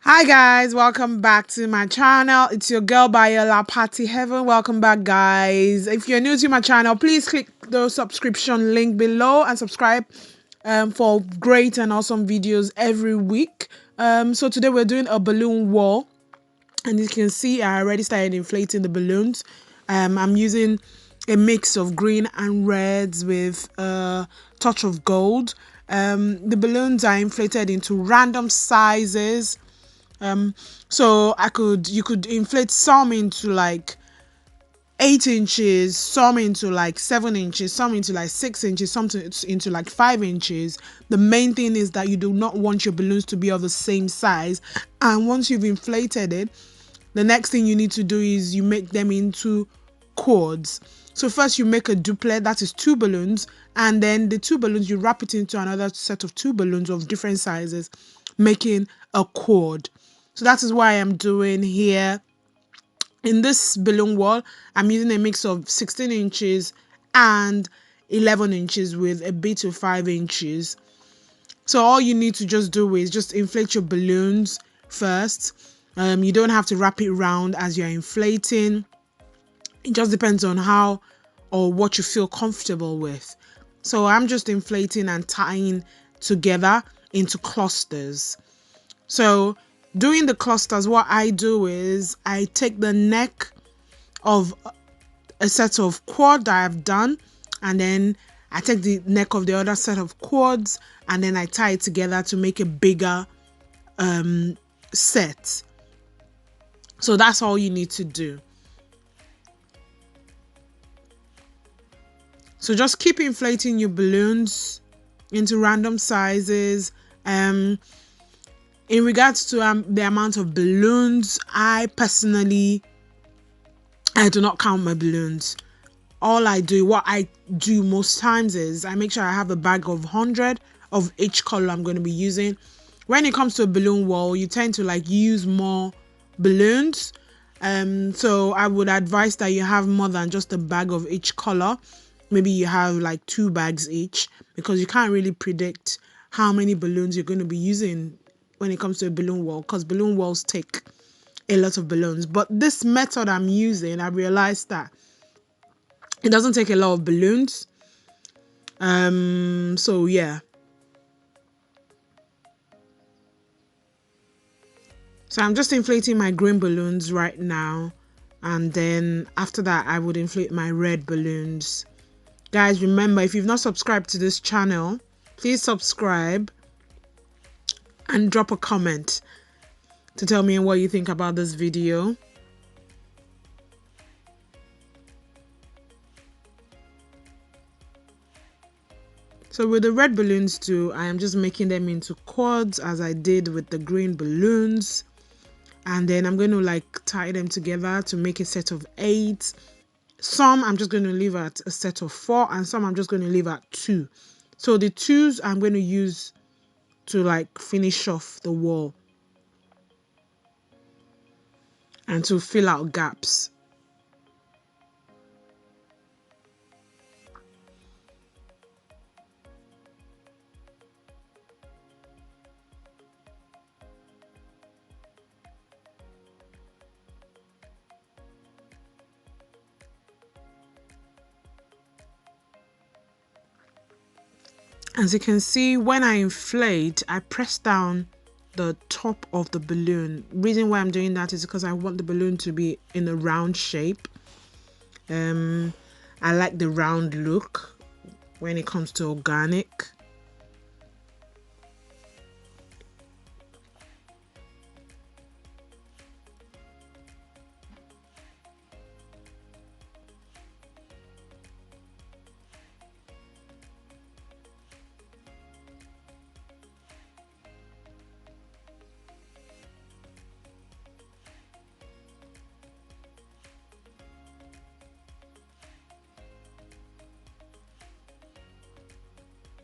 Hi guys, welcome back to my channel. It's your girl Bayola Party Heaven. Welcome back guys. If you're new to my channel, please click the subscription link below and subscribe for great and awesome videos every week. So today we're doing a balloon wall, and you can see I already started inflating the balloons. I'm using a mix of green and reds with a touch of gold. The balloons are inflated into random sizes. So you could inflate some into like 8 inches, some into like 7 inches, some into like 6 inches, some into like 5 inches. The main thing is that you do not want your balloons to be of the same size. And once you've inflated it, the next thing you need to do is you make them into cords. So first you make a duplet, that is 2 balloons, and then the 2 balloons you wrap it into another set of 2 balloons of different sizes, making a cord. So that is what I am doing here. In this balloon wall, I'm using a mix of 16 inches and 11 inches with a bit of 5 inches. So all you need to just do is just inflate your balloons first. You don't have to wrap it round as you're inflating. It just depends on how or what you feel comfortable with. So I'm just inflating and tying together into clusters. So doing the clusters, what I do is I take the neck of a set of cord that I've done, and then I take the neck of the other set of cords, and then I tie it together to make a bigger set. So that's all you need to do. So just keep inflating your balloons into random sizes. In regards to the amount of balloons, I do not count my balloons. What I do most times is I make sure I have a bag of 100 of each color I'm going to be using. When it comes to a balloon wall, you tend to like use more balloons. So I would advise that you have more than just a bag of each color. Maybe you have like 2 bags each, because you can't really predict how many balloons you're going to be using when it comes to a balloon wall, because balloon walls take a lot of balloons. But this method I'm using, I realized that it doesn't take a lot of balloons. So yeah. So I'm just inflating my green balloons right now, and then after that I would inflate my red balloons. Guys, remember, if you've not subscribed to this channel, please subscribe and drop a comment to tell me what you think about this video. So with the red balloons too, I am just making them into cords as I did with the green balloons. And then I'm going to like tie them together to make a set of 8. Some I'm just going to leave at a set of 4, and some I'm just going to leave at 2. So the 2s I'm going to use to like finish off the wall and to fill out gaps. As you can see, when I inflate, I press down the top of the balloon. Reason why I'm doing that is because I want the balloon to be in a round shape. I like the round look when it comes to organic.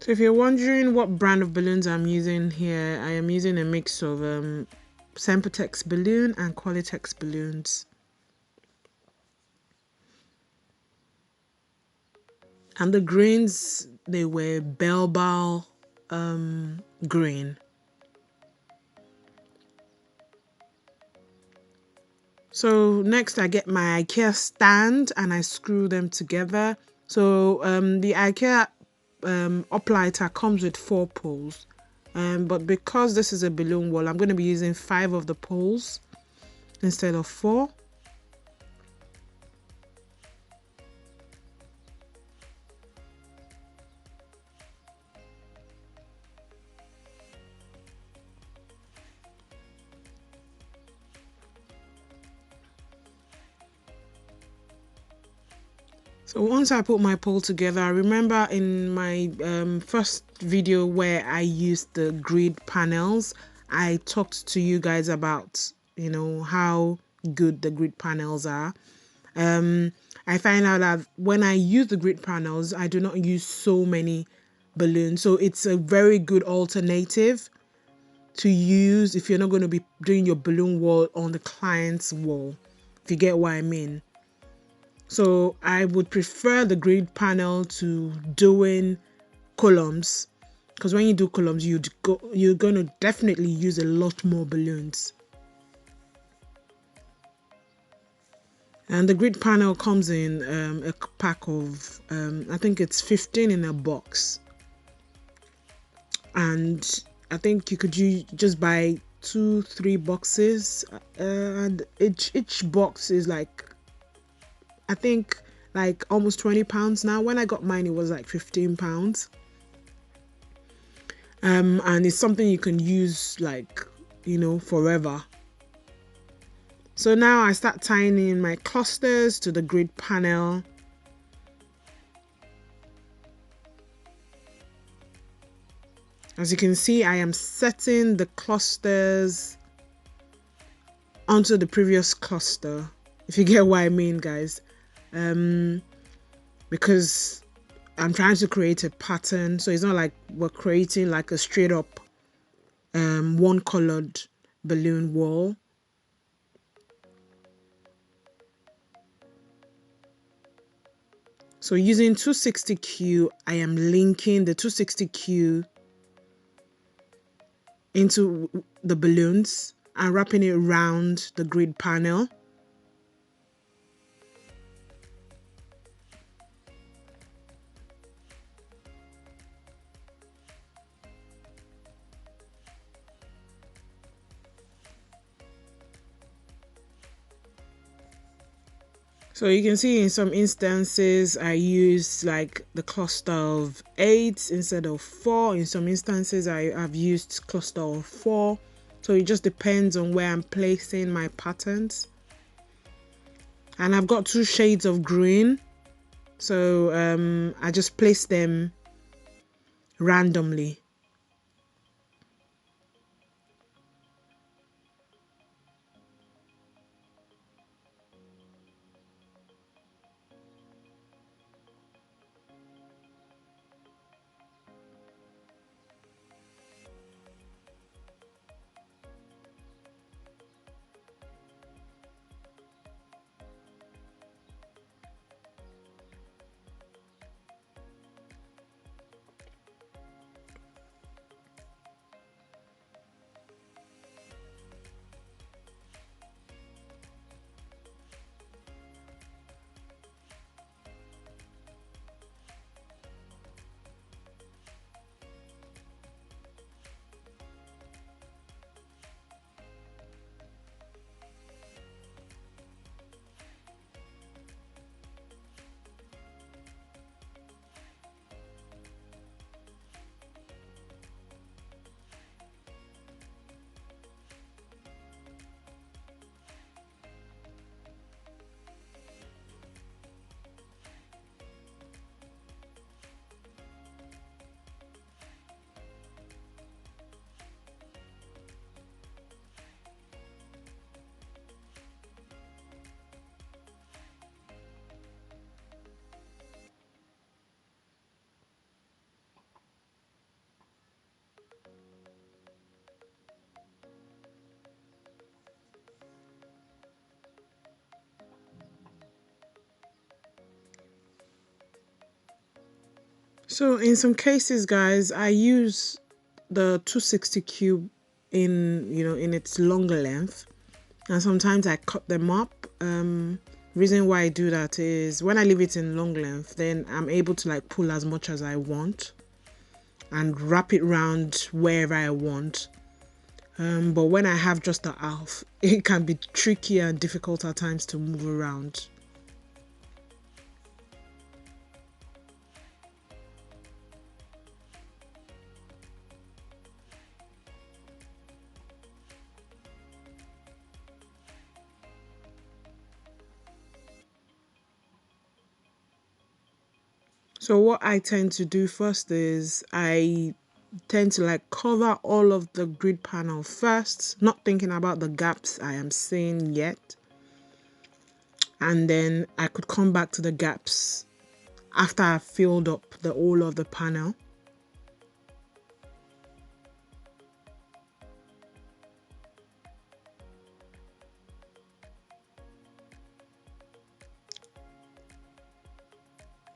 So if you're wondering what brand of balloons I'm using here, I am using a mix of Sempertex balloon and Qualitex balloons. And the greens, they were belbal green. So next I get my IKEA stand and I screw them together. So the IKEA uplighter comes with 4 poles. But because this is a balloon wall, I'm going to be using 5 of the poles instead of 4. So once I put my pole together, I remember in my first video where I used the grid panels, I talked to you guys about, you know, how good the grid panels are. I find out that when I use the grid panels, I do not use so many balloons. So it's a very good alternative to use if you're not going to be doing your balloon wall on the client's wall, if you get what I mean. So I would prefer the grid panel to doing columns, because when you do columns, you're going to definitely use a lot more balloons. And the grid panel comes in a pack of I think it's 15 in a box, and I think you could just buy 2-3 boxes, and each box is like, I think, like almost £20 now. When I got mine, it was like £15. And it's something you can use, like, you know, forever. So now I start tying in my clusters to the grid panel. As you can see, I am setting the clusters onto the previous cluster, if you get what I mean, guys. Because I'm trying to create a pattern, so it's not like we're creating like a straight up one colored balloon wall. So using 260Q, I am linking the 260Q into the balloons and wrapping it around the grid panel. So you can see in some instances I use like the cluster of 8 instead of 4. In some instances I've used cluster of 4. So it just depends on where I'm placing my patterns. And I've got 2 shades of green. So I just place them randomly. So in some cases, guys, I use the 260 cube in, you know, in its longer length, and sometimes I cut them up. Reason why I do that is when I leave it in long length, then I'm able to like pull as much as I want and wrap it around wherever I want. But when I have just a half, it can be tricky and difficult at times to move around. So what I tend to do first is I tend to like cover all of the grid panel first, not thinking about the gaps I am seeing yet. And then I could come back to the gaps after I've filled up the whole of the panel.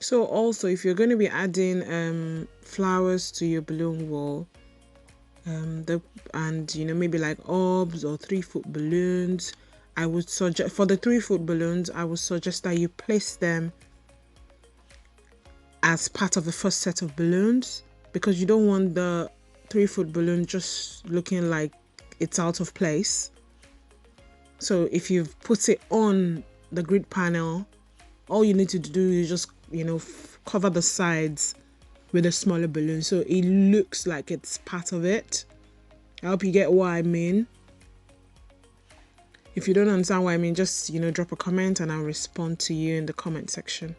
So also, if you're going to be adding flowers to your balloon wall, and you know, maybe like orbs or 3-foot balloons, I would suggest for the 3-foot balloons, I would suggest that you place them as part of the first set of balloons, because you don't want the 3-foot balloon just looking like it's out of place. So if you've put it on the grid panel, all you need to do is just, you know, cover the sides with a smaller balloon so it looks like it's part of it. I hope you get what I mean. If you don't understand what I mean, just, you know, drop a comment and I'll respond to you in the comment section.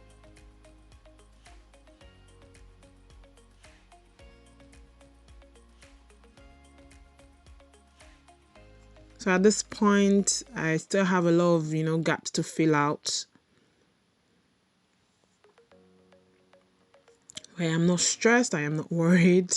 So at this point, I still have a lot of, you know, gaps to fill out. I am not stressed, I am not worried.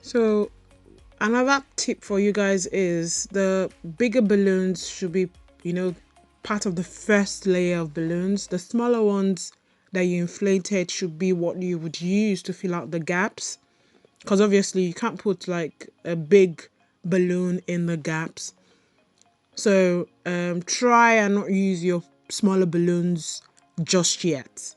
So another tip for you guys is the bigger balloons should be, you know, part of the first layer of balloons. The smaller ones that you inflated should be what you would use to fill out the gaps, because obviously you can't put like a big balloon in the gaps. So try and not use your smaller balloons just yet.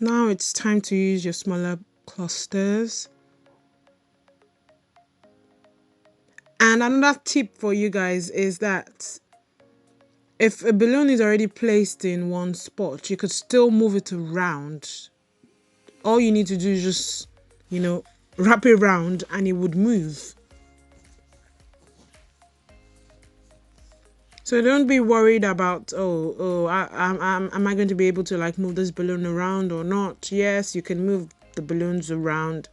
Now it's time to use your smaller clusters. And another tip for you guys is that if a balloon is already placed in one spot, you could still move it around. All you need to do is just, you know, wrap it around and it would move. So don't be worried about, am I going to be able to like move this balloon around or not? Yes, you can move the balloons around,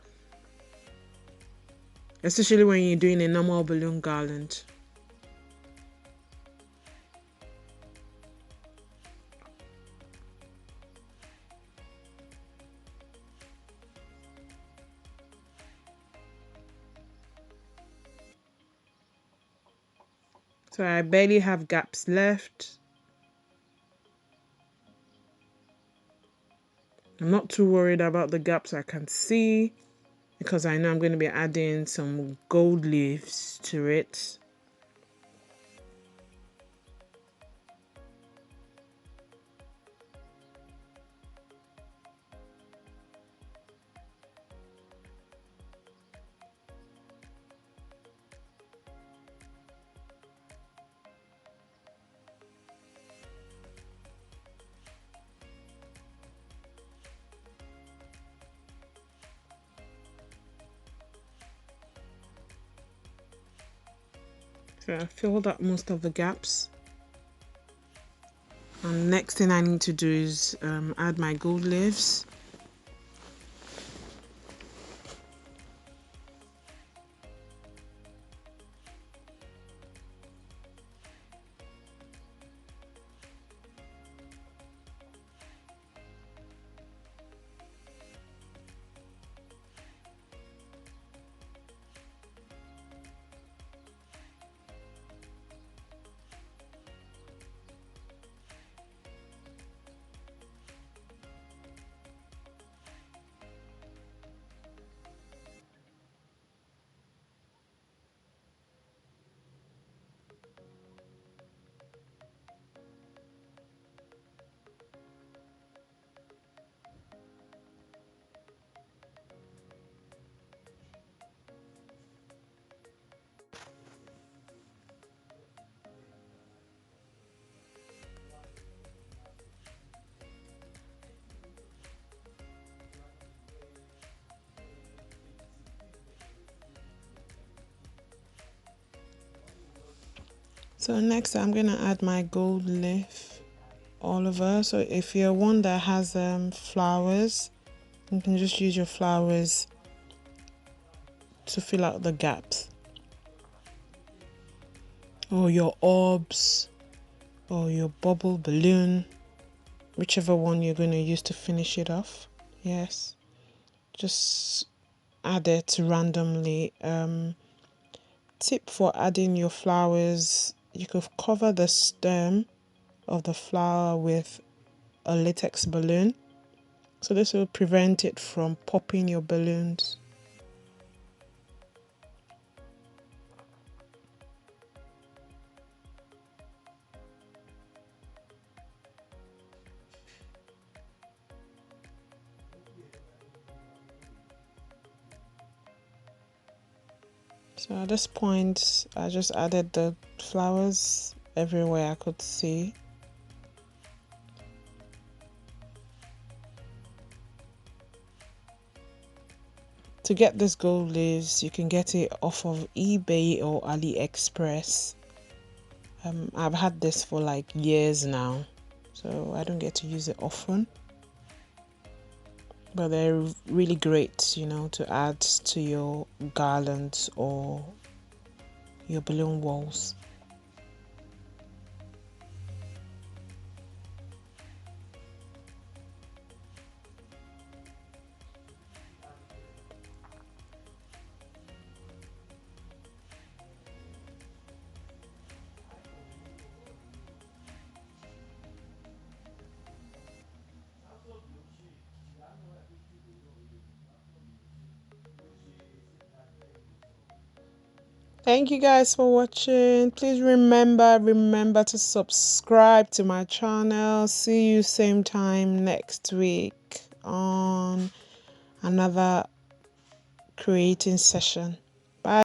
especially when you're doing a normal balloon garland. So I barely have gaps left. I'm not too worried about the gaps I can see, because I know I'm going to be adding some gold leaves to it. So I filled up most of the gaps. And next thing I need to do is add my gold leaves. So next I'm gonna add my gold leaf all over. So if you're one that has flowers, you can just use your flowers to fill out the gaps, or your orbs, or your bubble balloon, whichever one you're going to use to finish it off. Yes, just add it randomly. Tip for adding your flowers: you could cover the stem of the flower with a latex balloon, so this will prevent it from popping your balloons. So at this point I just added the flowers everywhere I could see. To get this gold leaves, you can get it off of eBay or AliExpress. I've had this for like years now, so I don't get to use it often, but they're really great, you know, to add to your garlands or your balloon walls. Thank you guys for watching. Please remember to subscribe to my channel. See you same time next week on another creating session.